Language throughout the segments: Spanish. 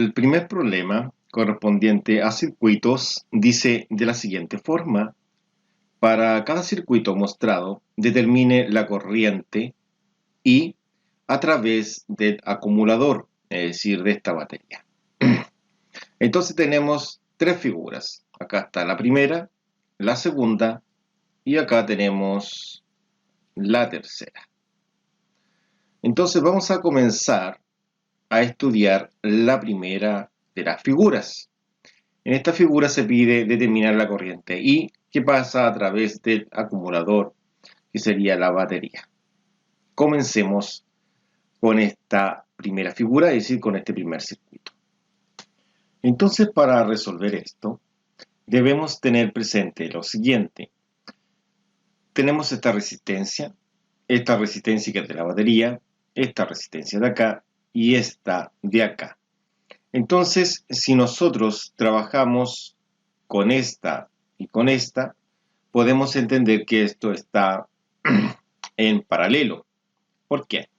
El primer problema, correspondiente a circuitos, dice de la siguiente forma: para cada circuito mostrado, determine la corriente I a través del acumulador, es decir, de esta batería. Entonces tenemos tres figuras. Acá está la primera, la segunda y acá tenemos la tercera. Entonces vamos a comenzar a estudiar la primera de las figuras. En esta figura se pide determinar la corriente I que pasa a través del acumulador, que sería la batería. Comencemos con esta primera figura, es decir, con este primer circuito. Entonces, para resolver esto, debemos tener presente lo siguiente. Tenemos esta resistencia que es de la batería, esta resistencia de acá y esta de acá. Entonces, si nosotros trabajamos con esta y con esta, podemos entender que esto está en paralelo. ¿Por qué?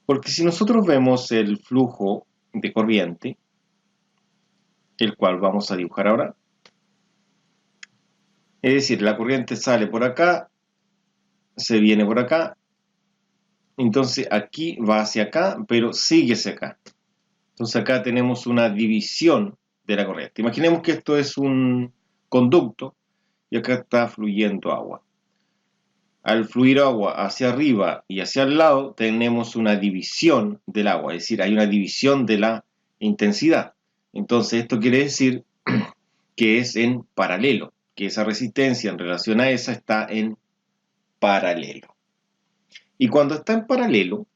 Porque si nosotros vemos el flujo de corriente, el cual vamos a dibujar ahora, es decir, la corriente sale por acá, se viene por acá, entonces aquí va hacia acá, pero sigue hacia acá. Entonces acá tenemos una división de la corriente. Imaginemos que esto es un conducto y acá está fluyendo agua. Al fluir agua hacia arriba y hacia el lado, tenemos una división del agua, es decir, hay una división de la intensidad. Entonces esto quiere decir que es en paralelo, que esa resistencia en relación a esa está en paralelo. Y cuando está en paralelo,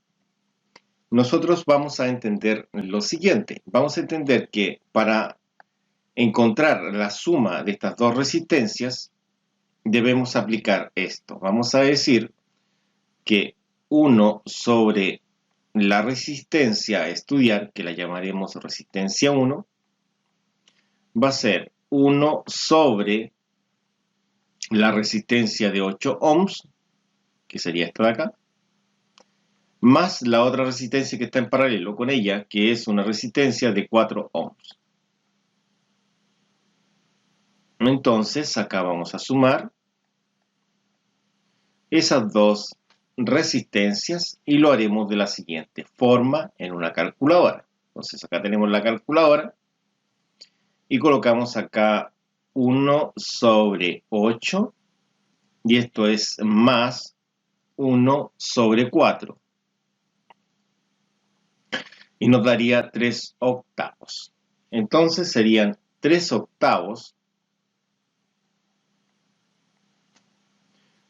nosotros vamos a entender lo siguiente. Vamos a entender que para encontrar la suma de estas dos resistencias, debemos aplicar esto. Vamos a decir que 1 sobre la resistencia a estudiar, que la llamaremos resistencia 1, va a ser 1 sobre la resistencia de 8 ohms, que sería esta de acá, más la otra resistencia que está en paralelo con ella, que es una resistencia de 4 ohms. Entonces, acá vamos a sumar esas dos resistencias y lo haremos de la siguiente forma en una calculadora. Entonces, acá tenemos la calculadora y colocamos acá 1 sobre 8 y esto es más 1 sobre 4. Y nos daría 3 octavos. Entonces serían 3 octavos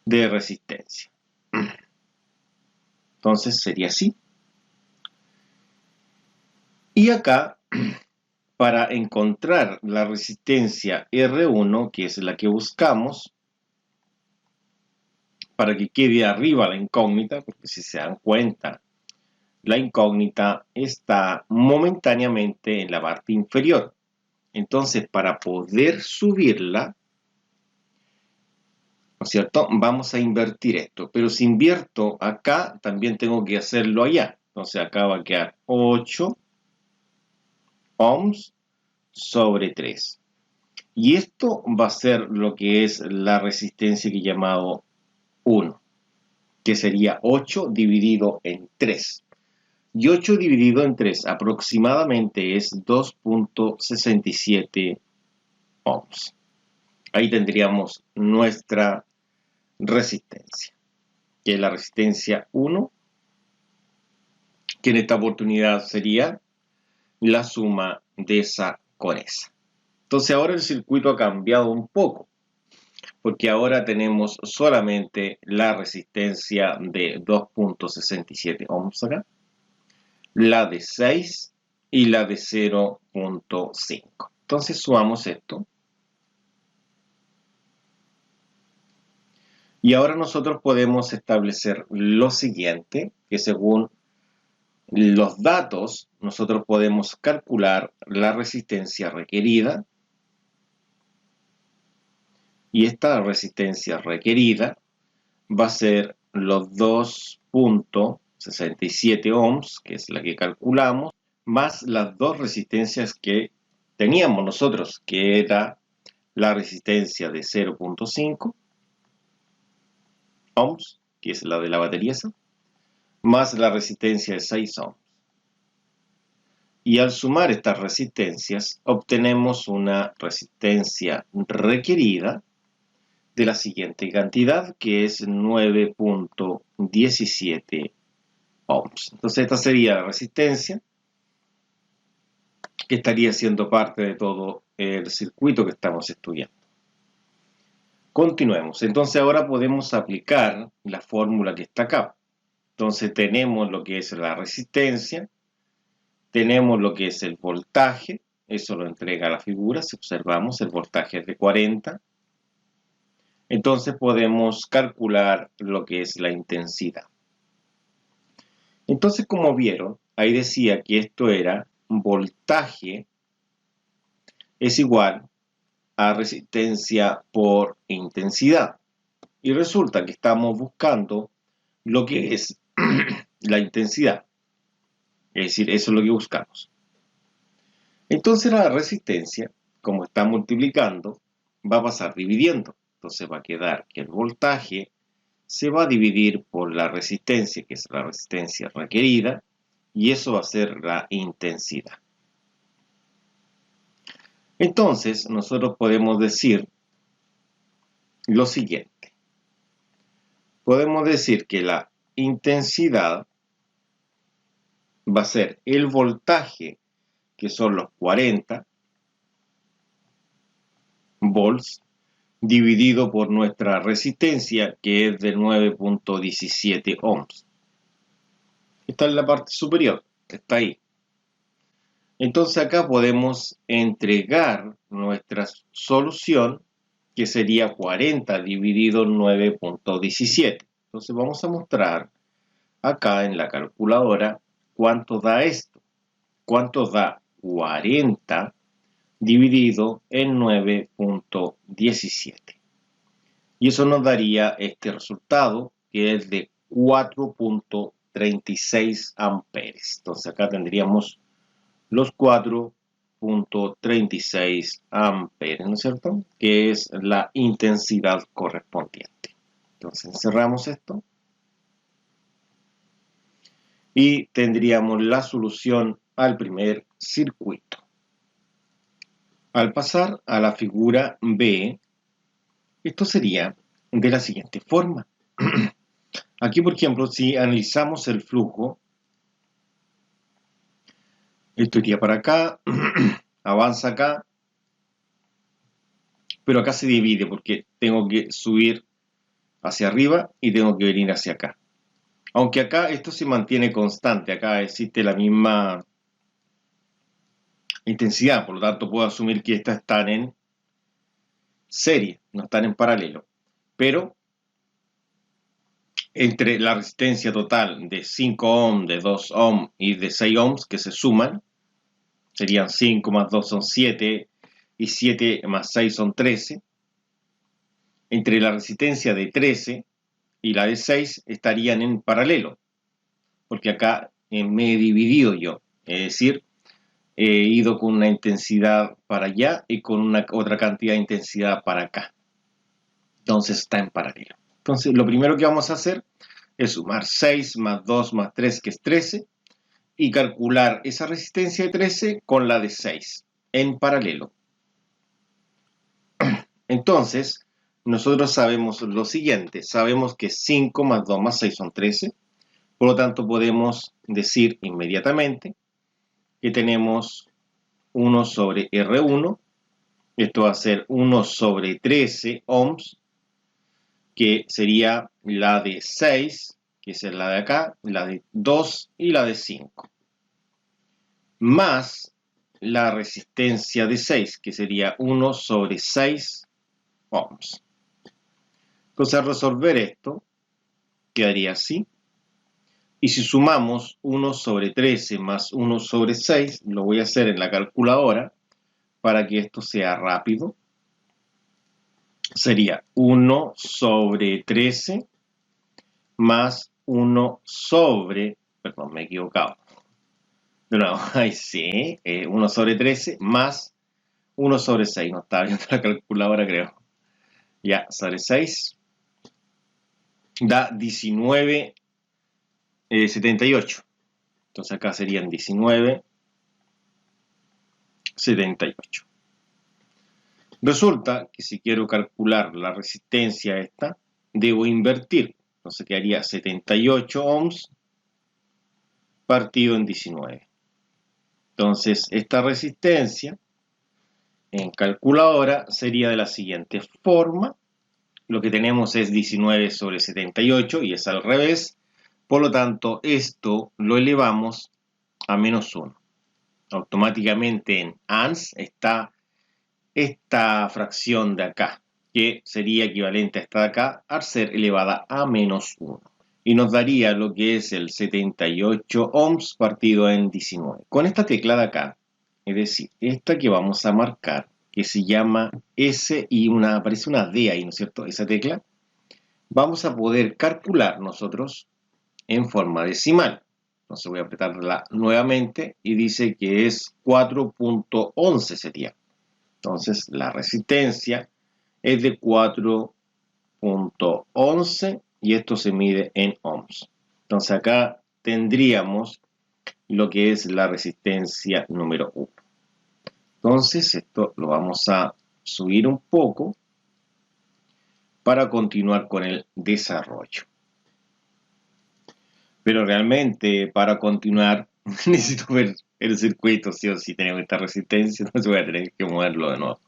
de resistencia. Entonces sería así. Y acá, para encontrar la resistencia R1, que es la que buscamos, para que quede arriba la incógnita, porque si se dan cuenta, la incógnita está momentáneamente en la parte inferior. Entonces, para poder subirla, ¿no es cierto? Vamos a invertir esto. Pero si invierto acá, también tengo que hacerlo allá. Entonces, acá va a quedar 8 ohms sobre 3. Y esto va a ser lo que es la resistencia que he llamado 1, que sería 8 dividido en 3. Y 8 dividido en 3 aproximadamente es 2.67 ohms. Ahí tendríamos nuestra resistencia, que es la resistencia 1, que en esta oportunidad sería la suma de esa con esa. Entonces ahora el circuito ha cambiado un poco, porque ahora tenemos solamente la resistencia de 2.67 ohms acá, la de 6 y la de 0.5. Entonces sumamos esto. Y ahora nosotros podemos establecer lo siguiente, que según los datos, nosotros podemos calcular la resistencia requerida. Y esta resistencia requerida va a ser los 2.67 ohms, que es la que calculamos, más las dos resistencias que teníamos nosotros, que era la resistencia de 0.5 ohms, que es la de la batería esa, más la resistencia de 6 ohms. Y al sumar estas resistencias, obtenemos una resistencia requerida de la siguiente cantidad, que es 9.17 ohms. Entonces esta sería la resistencia que estaría siendo parte de todo el circuito que estamos estudiando. Continuemos. Entonces ahora podemos aplicar la fórmula que está acá. Entonces tenemos lo que es la resistencia, tenemos lo que es el voltaje, eso lo entrega la figura, si observamos el voltaje es de 40. Entonces podemos calcular lo que es la intensidad. Entonces, como vieron, ahí decía que esto era voltaje es igual a resistencia por intensidad. Y resulta que estamos buscando lo que es la intensidad. Es decir, eso es lo que buscamos. Entonces la resistencia, como está multiplicando, va a pasar dividiendo. Entonces va a quedar que el voltaje se va a dividir por la resistencia, que es la resistencia requerida, y eso va a ser la intensidad. Entonces, nosotros podemos decir lo siguiente. Podemos decir que la intensidad va a ser el voltaje, que son los 40 volts, dividido por nuestra resistencia, que es de 9.17 ohms. Está en la parte superior, está ahí. Entonces acá podemos entregar nuestra solución, que sería 40 dividido en 9.17. Entonces vamos a mostrar acá en la calculadora cuánto da esto. Cuánto da 40 dividido en 9.17. Y eso nos daría este resultado, que es de 4.36 amperes. Entonces acá tendríamos los 4.36 amperes, ¿no es cierto? Que es la intensidad correspondiente. Entonces cerramos esto y tendríamos la solución al primer circuito. Al pasar a la figura B, esto sería de la siguiente forma. Aquí, por ejemplo, si analizamos el flujo, esto iría para acá, avanza acá, pero acá se divide porque tengo que subir hacia arriba y tengo que venir hacia acá. Aunque acá esto se mantiene constante, acá existe la misma intensidad, por lo tanto puedo asumir que estas están en serie, no están en paralelo. Pero entre la resistencia total de 5 ohms, de 2 ohms y de 6 ohms que se suman, serían 5 más 2 son 7 y 7 más 6 son 13. Entre la resistencia de 13 y la de 6 estarían en paralelo, porque acá me he dividido yo, es decir, he ido con una intensidad para allá y con una otra cantidad de intensidad para acá. Entonces está en paralelo. Entonces lo primero que vamos a hacer es sumar 6 más 2 más 3, que es 13, y calcular esa resistencia de 13 con la de 6 en paralelo. Entonces, nosotros sabemos lo siguiente, sabemos que 5 más 2 más 6 son 13, por lo tanto podemos decir inmediatamente que tenemos 1 sobre R1, esto va a ser 1 sobre 13 ohms, que sería la de 6, que es la de acá, la de 2 y la de 5, más la resistencia de 6, que sería 1 sobre 6 ohms. Entonces, al resolver esto, quedaría así. Y si sumamos 1 sobre 13 más 1 sobre 6, lo voy a hacer en la calculadora para que esto sea rápido. Sería 1 sobre 13 más 1 sobre, perdón, me he equivocado, No, ay, sí, 1 sobre 13 más 1 sobre 6. No estaba viendo la calculadora, creo. Ya, sobre 6 da 19,78. Entonces acá serían 19,78. Resulta que si quiero calcular la resistencia esta, debo invertir. Entonces quedaría 78 ohms partido en 19. Entonces esta resistencia en calculadora sería de la siguiente forma. Lo que tenemos es 19 sobre 78 y es al revés. Por lo tanto, esto lo elevamos a menos 1. Automáticamente en ANS está esta fracción de acá, que sería equivalente a esta de acá, al ser elevada a menos 1. Y nos daría lo que es el 78 ohms partido en 19. Con esta tecla de acá, es decir, esta que vamos a marcar, que se llama S y aparece una D ahí, ¿no es cierto? Esa tecla, vamos a poder calcular nosotros en forma decimal. Entonces voy a apretarla nuevamente y dice que es 4.11 sería. Entonces la resistencia es de 4.11 y esto se mide en ohms. Entonces acá tendríamos lo que es la resistencia número 1. Entonces esto lo vamos a subir un poco para continuar con el desarrollo. Pero realmente para continuar necesito ver el circuito, sí o sí tenemos esta resistencia, entonces voy a tener que moverlo de nuevo.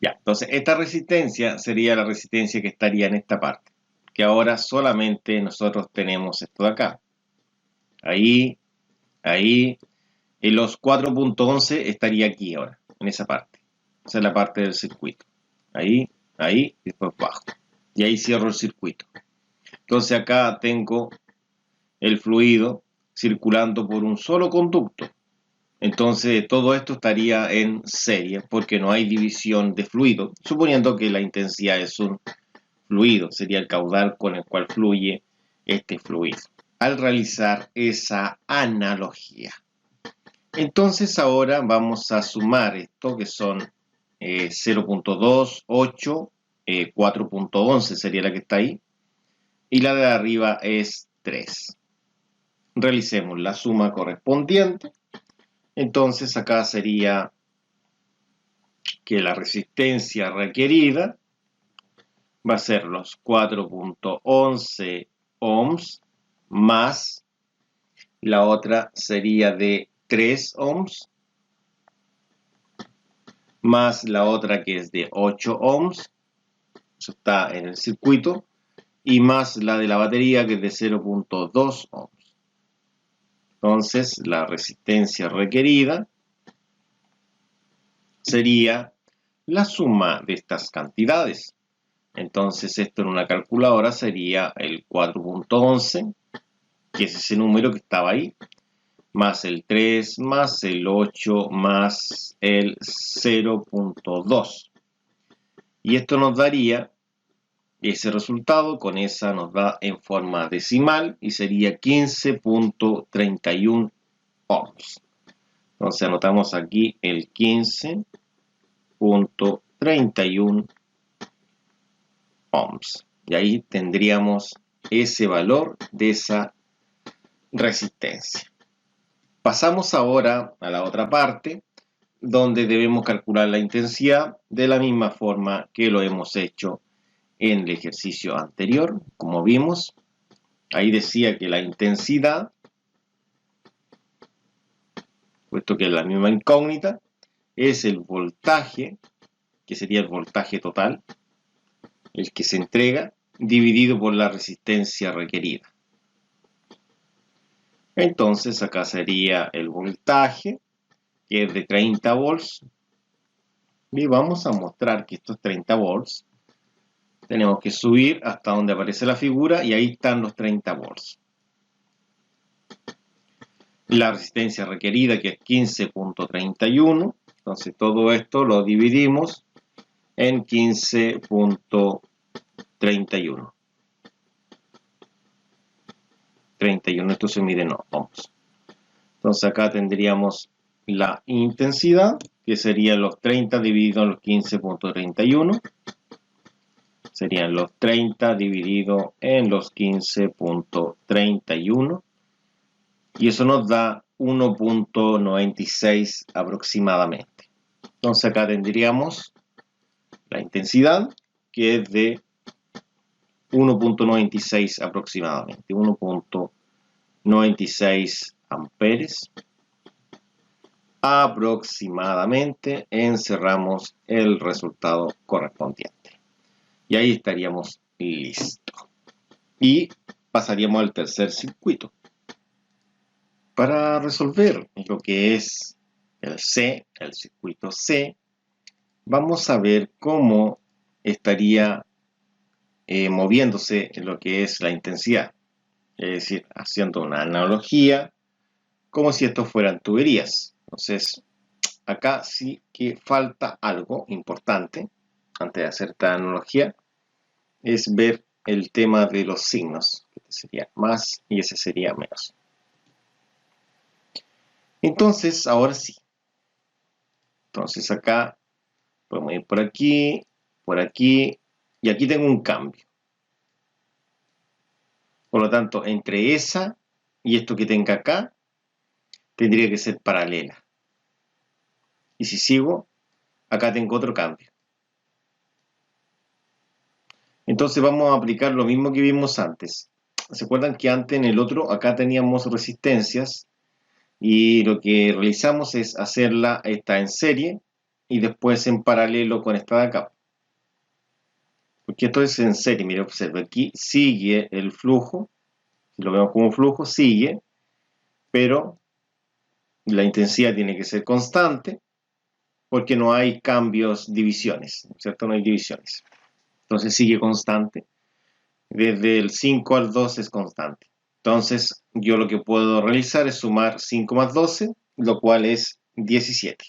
Ya, entonces esta resistencia sería la resistencia que estaría en esta parte, que ahora solamente nosotros tenemos esto de acá. Ahí, ahí, y los 4.11 estaría aquí ahora, en esa parte. Esa es la parte del circuito. Ahí, ahí, y después bajo. Y ahí cierro el circuito. Entonces acá tengo el fluido circulando por un solo conducto. Entonces todo esto estaría en serie porque no hay división de fluido, suponiendo que la intensidad es un fluido, sería el caudal con el cual fluye este fluido. Al realizar esa analogía. Entonces ahora vamos a sumar esto que son 0.2, 8, 4.11 sería la que está ahí, y la de arriba es 3. Realicemos la suma correspondiente. Entonces acá sería que la resistencia requerida va a ser los 4.11 ohms más la otra sería de 3 ohms más la otra que es de 8 ohms, eso está en el circuito, y más la de la batería que es de 0.2 ohms. Entonces la resistencia requerida sería la suma de estas cantidades. Entonces esto en una calculadora sería el 4.11, que es ese número que estaba ahí, más el 3, más el 8, más el 0.2. Y esto nos daría ese resultado, con esa nos da en forma decimal y sería 15.31 ohms. Entonces anotamos aquí el 15.31 ohms. Y ahí tendríamos ese valor de esa resistencia. Pasamos ahora a la otra parte, donde debemos calcular la intensidad de la misma forma que lo hemos hecho en el ejercicio anterior. Como vimos, ahí decía que la intensidad, puesto que es la misma incógnita, es el voltaje, que sería el voltaje total, el que se entrega, dividido por la resistencia requerida. Entonces acá sería el voltaje, que es de 30 volts, y vamos a mostrar que estos 30 volts tenemos que subir hasta donde aparece la figura y ahí están los 30 volts. La resistencia requerida que es 15.31, entonces todo esto lo dividimos en 15.31. 31, esto se mide en ohms. Entonces acá tendríamos la intensidad, que serían los 30 dividido en los 15.31. Serían los 30 dividido en los 15.31. Y eso nos da 1.96 aproximadamente. Entonces acá tendríamos la intensidad, que es de 1.96 aproximadamente. 1.96 amperes aproximadamente. Encerramos el resultado correspondiente. Y ahí estaríamos listos. Y pasaríamos al tercer circuito. Para resolver lo que es el circuito C, vamos a ver cómo estaría moviéndose lo que es la intensidad. Es decir, haciendo una analogía, como si estos fueran tuberías. Entonces, acá sí que falta algo importante, antes de hacer esta analogía, es ver el tema de los signos. Este sería más y ese sería menos. Entonces, ahora sí. Entonces acá podemos ir por aquí, y aquí tengo un cambio. Por lo tanto, entre esa y esto que tenga acá, tendría que ser paralela. Y si sigo, acá tengo otro cambio. Entonces vamos a aplicar lo mismo que vimos antes. ¿Se acuerdan que antes en el otro, acá teníamos resistencias? Y lo que realizamos es hacerla esta en serie y después en paralelo con esta de acá. Porque esto es en serie, mire, observe, aquí sigue el flujo, si lo vemos como flujo, sigue, pero la intensidad tiene que ser constante porque no hay cambios, divisiones, ¿cierto? No hay divisiones. Entonces sigue constante. Desde el 5 al 12 es constante. Entonces yo lo que puedo realizar es sumar 5 más 12, lo cual es 17.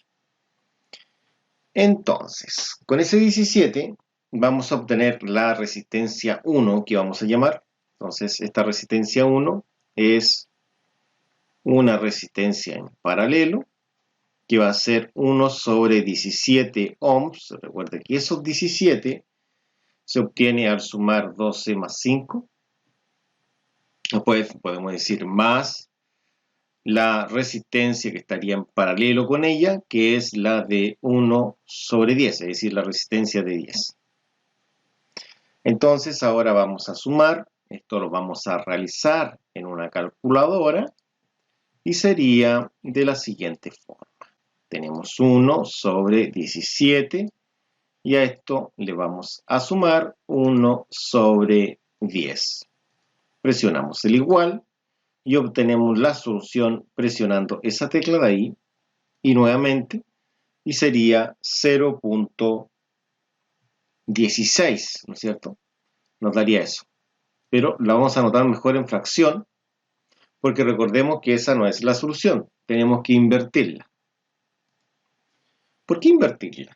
Entonces, con ese 17 vamos a obtener la resistencia 1 que vamos a llamar. Entonces, esta resistencia 1 es una resistencia en paralelo que va a ser 1 sobre 17 ohms. Recuerda que esos 17 se obtiene al sumar 12 más 5. Después podemos decir más la resistencia que estaría en paralelo con ella, que es la de 1 sobre 10, es decir, la resistencia de 10. Entonces ahora vamos a sumar, esto lo vamos a realizar en una calculadora y sería de la siguiente forma. Tenemos 1 sobre 17 y a esto le vamos a sumar 1 sobre 10. Presionamos el igual y obtenemos la solución presionando esa tecla de ahí y nuevamente, y sería 0.16, ¿no es cierto? Nos daría eso. Pero la vamos a anotar mejor en fracción, porque recordemos que esa no es la solución, tenemos que invertirla. ¿Por qué invertirla?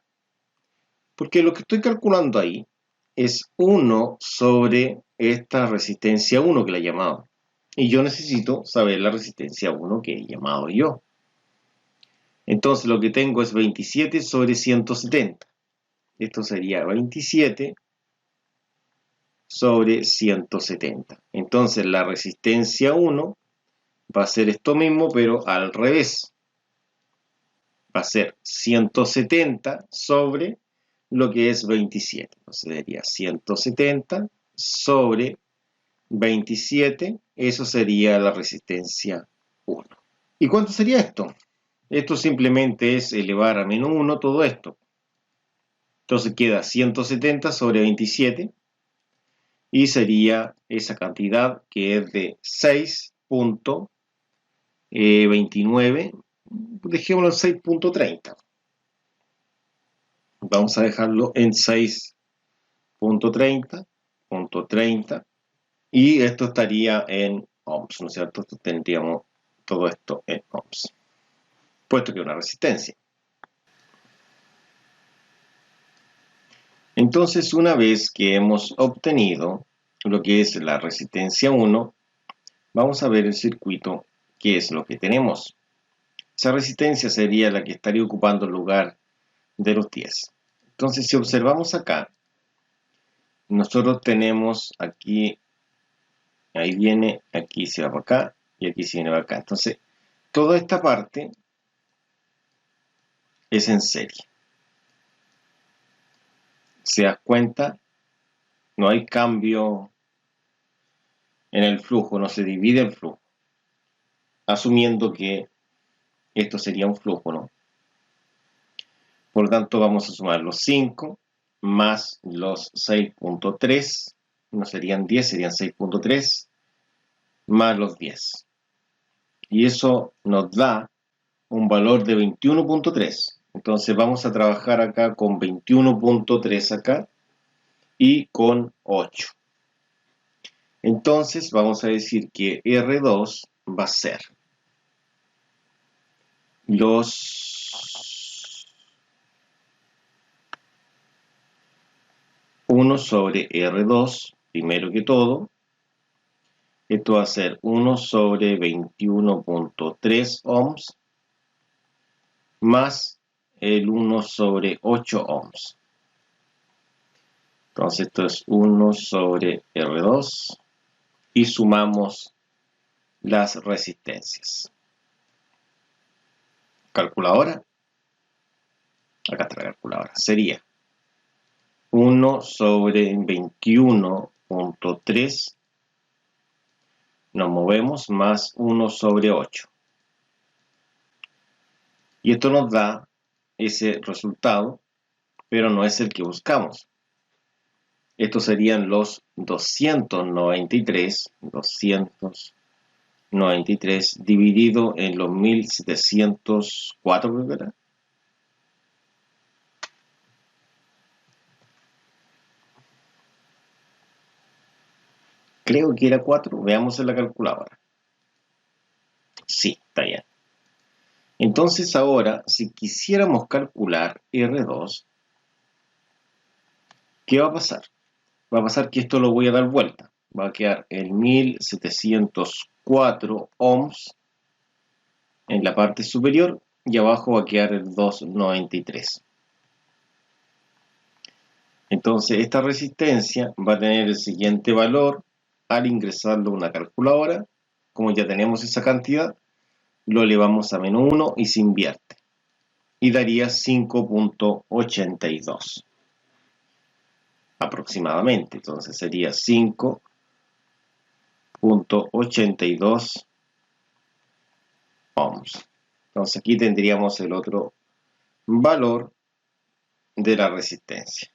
Porque lo que estoy calculando ahí es 1 sobre esta resistencia 1 que la he llamado. Y yo necesito saber la resistencia 1 que he llamado yo. Entonces lo que tengo es 27 sobre 170. Esto sería 27 sobre 170. Entonces la resistencia 1 va a ser esto mismo, pero al revés. Va a ser 170 sobre lo que es 27. Entonces sería 170 sobre 27. Eso sería la resistencia 1. ¿Y cuánto sería esto? Esto simplemente es elevar a menos 1 todo esto. Entonces queda 170 sobre 27 y sería esa cantidad que es de 6.29. Dejémoslo en 6.30. Vamos a dejarlo en 6.30, y esto estaría en ohms, ¿no es cierto? Tendríamos todo esto en ohms, puesto que es una resistencia. Entonces, una vez que hemos obtenido lo que es la resistencia 1, vamos a ver el circuito, qué es lo que tenemos. Esa resistencia sería la que estaría ocupando el lugar de los 10. Entonces, si observamos acá, nosotros tenemos aquí, ahí viene, aquí se va para acá y aquí se viene para acá. Entonces, toda esta parte es en serie. ¿Se das cuenta? No hay cambio en el flujo, no se divide el flujo, asumiendo que esto sería un flujo, ¿no? Por lo tanto, vamos a sumar los 5 más los 6.3, no serían 10, serían 6.3, más los 10. Y eso nos da un valor de 21.3. Entonces vamos a trabajar acá con 21.3 acá y con 8. Entonces vamos a decir que R2 va a ser los 1 sobre R2, primero que todo. Esto va a ser 1 sobre 21.3 ohms más el 1 sobre 8 ohms. Entonces esto es 1 sobre R2 y sumamos las resistencias. Calculadora. Acá está la calculadora. Sería 1 sobre 21.3. Nos movemos más 1 sobre 8. Y esto nos da ese resultado, pero no es el que buscamos. Estos serían los 293 dividido en los 1704, creo que era. Creo que era 4, veamos en la calculadora. Sí, está bien. Entonces ahora, si quisiéramos calcular R2, ¿qué va a pasar? Va a pasar que esto lo voy a dar vuelta. Va a quedar el 1704 ohms en la parte superior y abajo va a quedar el 293. Entonces esta resistencia va a tener el siguiente valor al ingresarlo a una calculadora. Como ya tenemos esa cantidad, lo elevamos a menos 1 y se invierte. Y daría 5.82 aproximadamente. Entonces sería 5.82 ohms. Entonces aquí tendríamos el otro valor de la resistencia.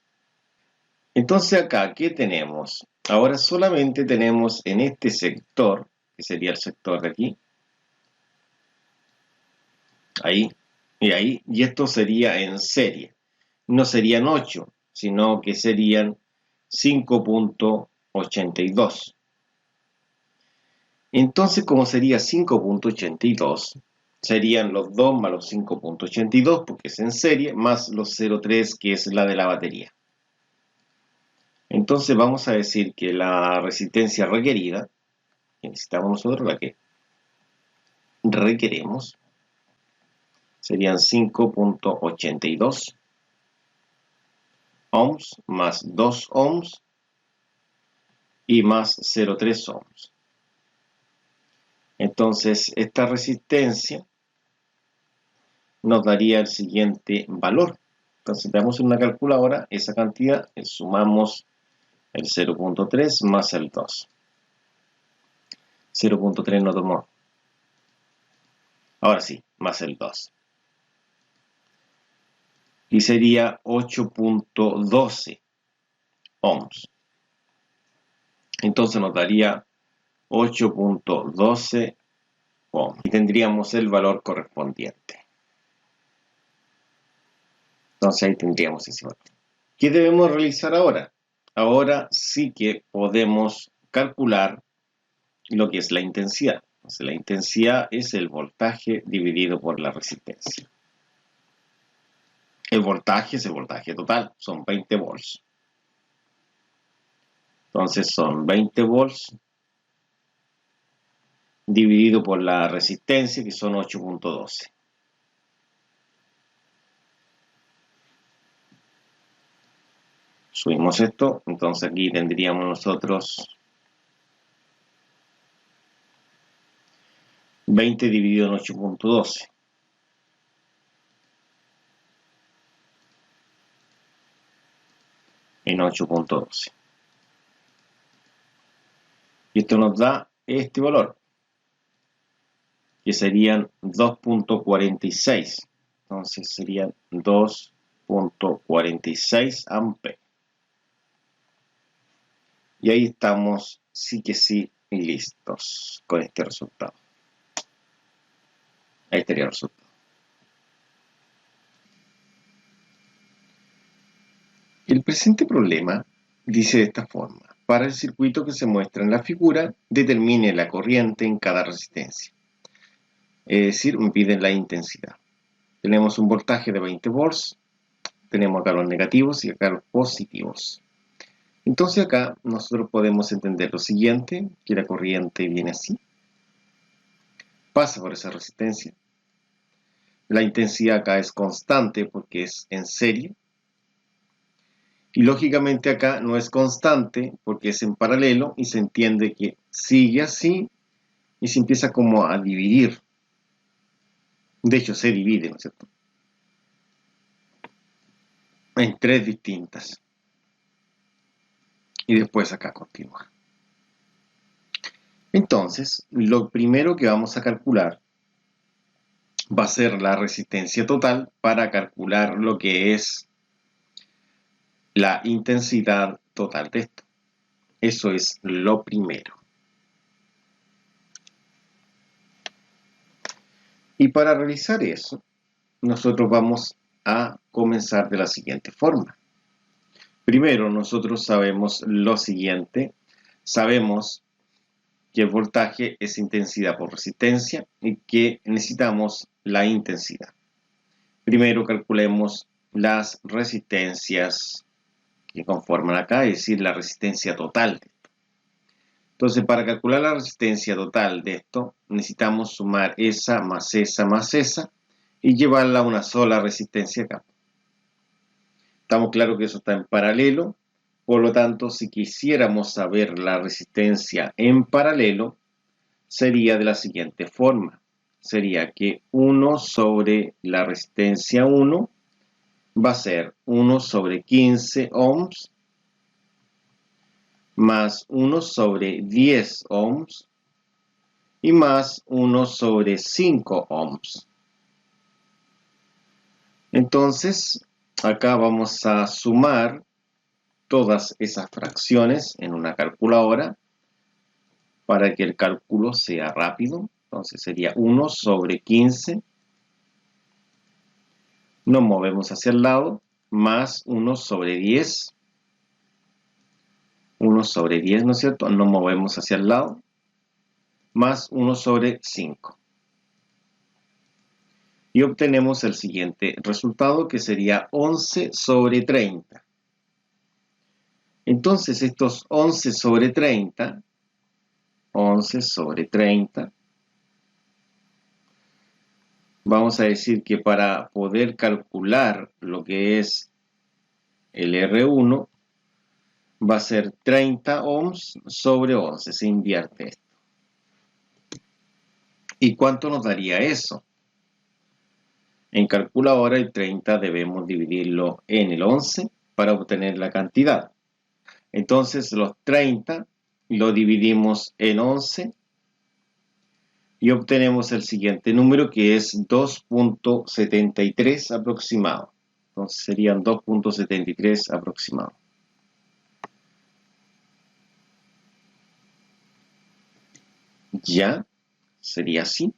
Entonces acá, ¿qué tenemos? Ahora solamente tenemos en este sector, que sería el sector de aquí, ahí, y esto sería en serie. No serían 8, sino que serían 5.82. Entonces, como sería 5.82, serían los 2 más los 5.82, porque es en serie, más los 0.3, que es la de la batería. Entonces vamos a decir que la resistencia requerida, que necesitamos nosotros, la que requeremos, serían 5.82 ohms más 2 ohms y más 0.3 ohms. Entonces esta resistencia nos daría el siguiente valor. Entonces veamos en una calculadora esa cantidad, sumamos el 0.3 más el 2. 0.3 no tomó. Ahora sí, más el 2. Y sería 8.12 ohms. Entonces nos daría 8.12 ohms. Y tendríamos el valor correspondiente. Entonces ahí tendríamos ese valor. ¿Qué debemos realizar ahora? Ahora sí que podemos calcular lo que es la intensidad. Entonces, la intensidad es el voltaje dividido por la resistencia. El voltaje es el voltaje total, son 20 volts. Entonces son 20 volts dividido por la resistencia, que son 8.12. Subimos esto, entonces aquí tendríamos nosotros 20 dividido en 8.12. En 8.12. Y esto nos da este valor, que serían 2.46. Entonces serían 2.46 amperes. Y ahí estamos, sí que sí, listos con este resultado. Ahí estaría el resultado. El presente problema dice de esta forma: para el circuito que se muestra en la figura, determine la corriente en cada resistencia. Es decir, me piden la intensidad. Tenemos un voltaje de 20 volts, tenemos acá los negativos y acá los positivos. Entonces acá nosotros podemos entender lo siguiente, que la corriente viene así, pasa por esa resistencia. La intensidad acá es constante porque es en serie. Y lógicamente acá no es constante porque es en paralelo y se entiende que sigue así y se empieza como a dividir. De hecho se divide, ¿no es cierto?, en tres distintas. Y después acá continúa. Entonces, lo primero que vamos a calcular va a ser la resistencia total para calcular lo que es la intensidad total de esto. Eso es lo primero. Y para realizar eso, nosotros vamos a comenzar de la siguiente forma. Primero, nosotros sabemos lo siguiente. Sabemos que el voltaje es intensidad por resistencia y que necesitamos la intensidad. Primero calculemos las resistencias que conforman acá, es decir, la resistencia total. Entonces, para calcular la resistencia total de esto, necesitamos sumar esa más esa más esa y llevarla a una sola resistencia acá. Estamos claros que eso está en paralelo, por lo tanto, si quisiéramos saber la resistencia en paralelo, sería de la siguiente forma. Sería que 1 sobre la resistencia 1 va a ser 1 sobre 15 ohms más 1 sobre 10 ohms y más 1 sobre 5 ohms. Entonces, acá vamos a sumar todas esas fracciones en una calculadora para que el cálculo sea rápido. Entonces sería 1 sobre 15. Nos movemos hacia el lado, más 1 sobre 10. 1 sobre 10, ¿no es cierto? Nos movemos hacia el lado, más 1 sobre 5. Y obtenemos el siguiente resultado, que sería 11 sobre 30. Entonces estos 11 sobre 30, 11 sobre 30, vamos a decir que para poder calcular lo que es el R1, va a ser 30 ohms sobre 11, se invierte esto. ¿Y cuánto nos daría eso? En calculadora el 30 debemos dividirlo en el 11 para obtener la cantidad. Entonces los 30 lo dividimos en 11 y obtenemos el siguiente número, que es 2.73 aproximado. Entonces serían 2.73 aproximado. Ya sería así.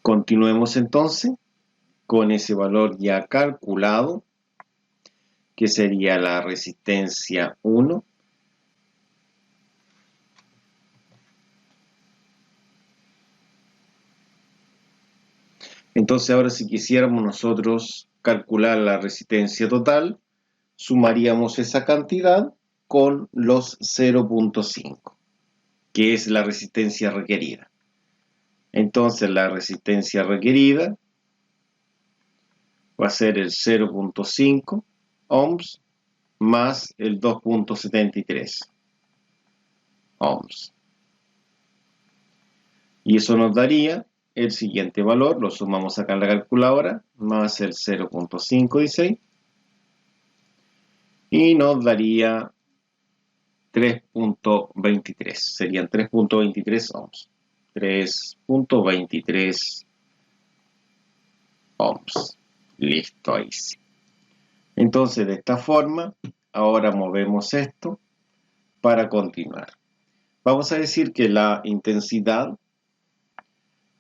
Continuemos entonces con ese valor ya calculado, que sería la resistencia 1. Entonces ahora, si quisiéramos nosotros calcular la resistencia total, sumaríamos esa cantidad con los 0.5, que es la resistencia requerida. Entonces la resistencia requerida va a ser el 0.5 ohms más el 2.73 ohms. Y eso nos daría el siguiente valor, lo sumamos acá en la calculadora, más el 0.516 y nos daría 3.23, serían 3.23 ohms. 3.23 ohms. Listo, ahí sí. Entonces, de esta forma, ahora movemos esto para continuar. Vamos a decir que la intensidad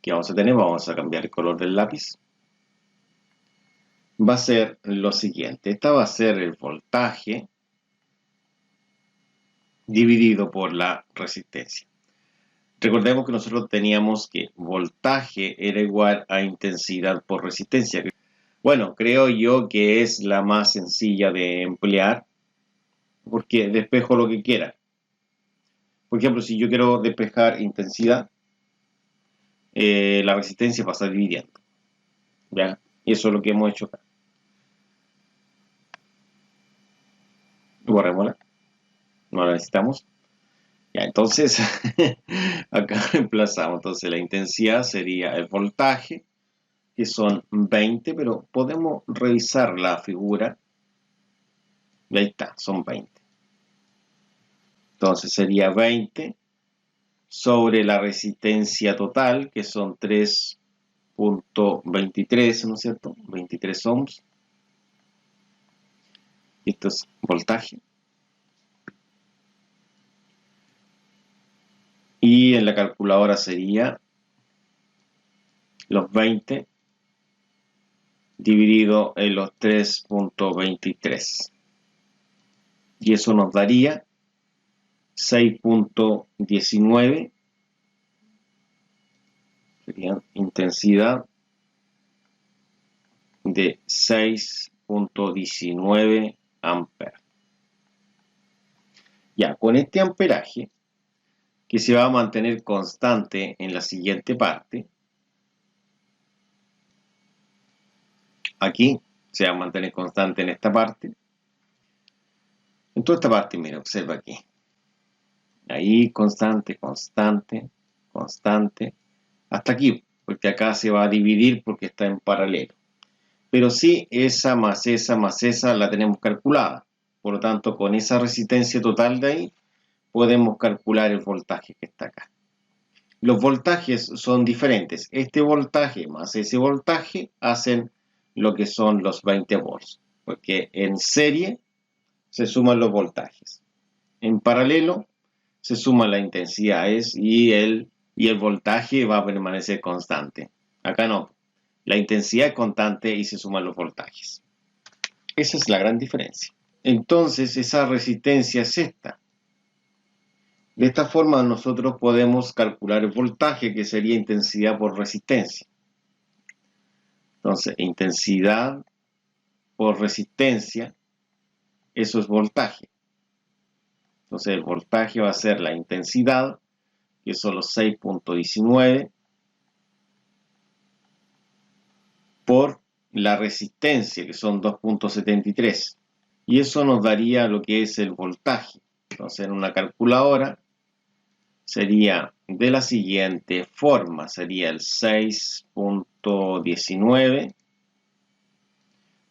que vamos a tener, vamos a cambiar el color del lápiz, va a ser lo siguiente. Esta va a ser el voltaje dividido por la resistencia. Recordemos que nosotros teníamos que voltaje era igual a intensidad por resistencia. Bueno, creo yo que es la más sencilla de emplear porque despejo lo que quiera. Por ejemplo, si yo quiero despejar intensidad, la resistencia pasa dividiendo. ¿Ya? Y eso es lo que hemos hecho acá. Borrémosla. No la necesitamos. Ya, entonces, acá reemplazamos. Entonces, la intensidad sería el voltaje, que son 20, pero podemos revisar la figura. Y ahí está, son 20. Entonces, sería 20 sobre la resistencia total, que son 3.23, ¿no es cierto? 23 ohms. Esto es voltaje. Y en la calculadora sería los 20 dividido en los 3.23. Y eso nos daría 6.19. Sería intensidad de 6.19 amperes. Ya, con este amperaje, que se va a mantener constante en la siguiente parte, aquí se va a mantener constante en esta parte, en toda esta parte, mira, observa aquí, ahí constante, constante, constante, hasta aquí, porque acá se va a dividir porque está en paralelo. Pero sí, esa más esa la tenemos calculada. Por lo tanto, con esa resistencia total de ahí, podemos calcular el voltaje que está acá. Los voltajes son diferentes. Este voltaje más ese voltaje hacen lo que son los 20 volts. Porque en serie se suman los voltajes. En paralelo se suma la intensidad y el voltaje va a permanecer constante. Acá no. La intensidad es constante y se suman los voltajes. Esa es la gran diferencia. Entonces, esa resistencia es esta. De esta forma nosotros podemos calcular el voltaje, que sería intensidad por resistencia. Entonces, intensidad por resistencia, eso es voltaje. Entonces, el voltaje va a ser la intensidad, que son los 6.19, por la resistencia, que son 2.73. Y eso nos daría lo que es el voltaje. Entonces, en una calculadora sería de la siguiente forma, sería el 6.19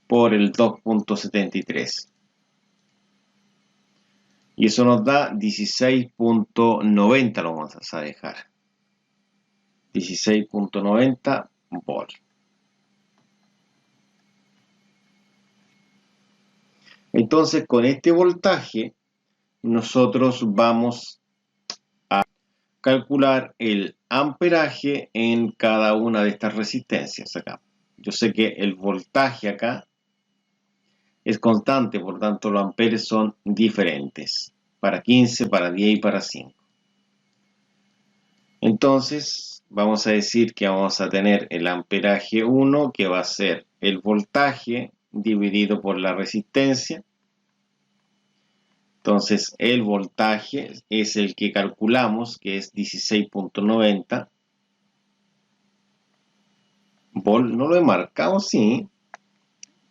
por el 2.73. Y eso nos da 16.90, lo vamos a dejar. 16.90 volt. Entonces, con este voltaje, nosotros vamos a calcular el amperaje en cada una de estas resistencias acá. Yo sé que el voltaje acá es constante, por tanto los amperes son diferentes, para 15, para 10 y para 5. Entonces, vamos a decir que vamos a tener el amperaje 1, que va a ser el voltaje dividido por la resistencia. Entonces, el voltaje es el que calculamos, que es 16.90. Volt no lo he marcado, sí.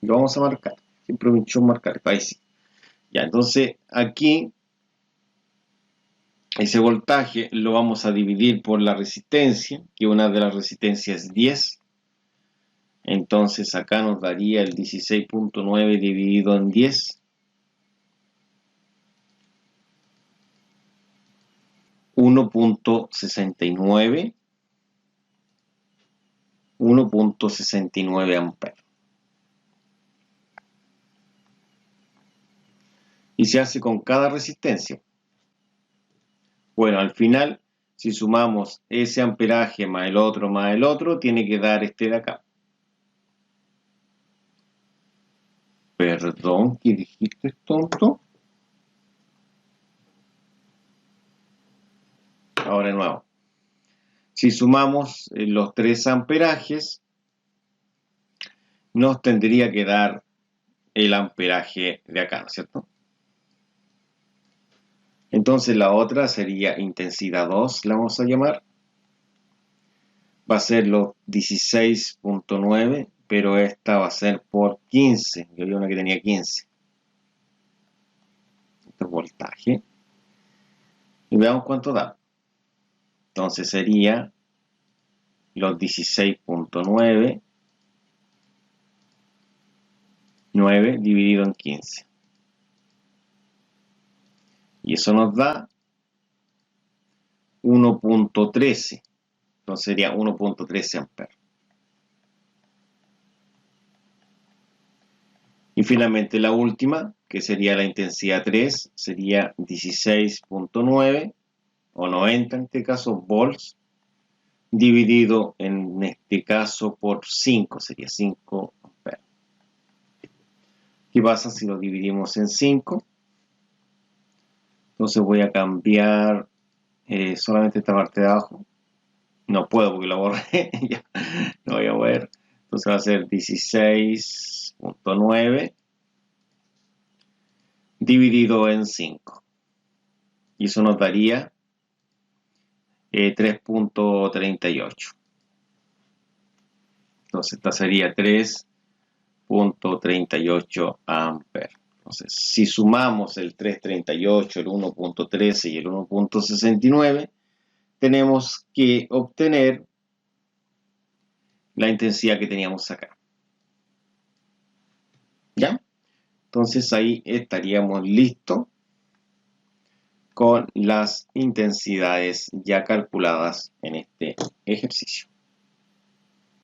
Lo vamos a marcar. Siempre me he hecho marcar. Ahí sí. Ya, entonces aquí ese voltaje lo vamos a dividir por la resistencia, que una de las resistencias es 10. Entonces acá nos daría el 16.9 dividido en 10. 1.69 amperes. Y se hace con cada resistencia. Bueno, al final, si sumamos ese amperaje más el otro, tiene que dar este de acá. Perdón, ¿qué dijiste, tonto? Ahora de nuevo. Si sumamos los 3 amperajes, nos tendría que dar el amperaje de acá, ¿no es cierto? Entonces la otra sería intensidad 2, la vamos a llamar. Va a ser los 16.9, pero esta va a ser por 15. Yo vi una que tenía 15. Este es voltaje. Y veamos cuánto da. Entonces sería los 16.9 dividido en 15. Y eso nos da 1.13. Entonces sería 1.13 amperes. Y finalmente la última, que sería la intensidad 3, sería 16.9 o 90 en este caso volts, dividido en este caso por 5, sería 5 amperes. ¿Qué pasa si lo dividimos en 5? Entonces voy a cambiar solamente esta parte de abajo. No puedo porque la borré. Ya, no voy a ver. Entonces va a ser 16.9 dividido en 5. Y eso nos daría 3.38. Entonces esta sería 3.38 amperes. Entonces, si sumamos el 3.38, el 1.13 y el 1.69, tenemos que obtener la intensidad que teníamos acá. ¿Ya? Entonces ahí estaríamos listos con las intensidades ya calculadas en este ejercicio.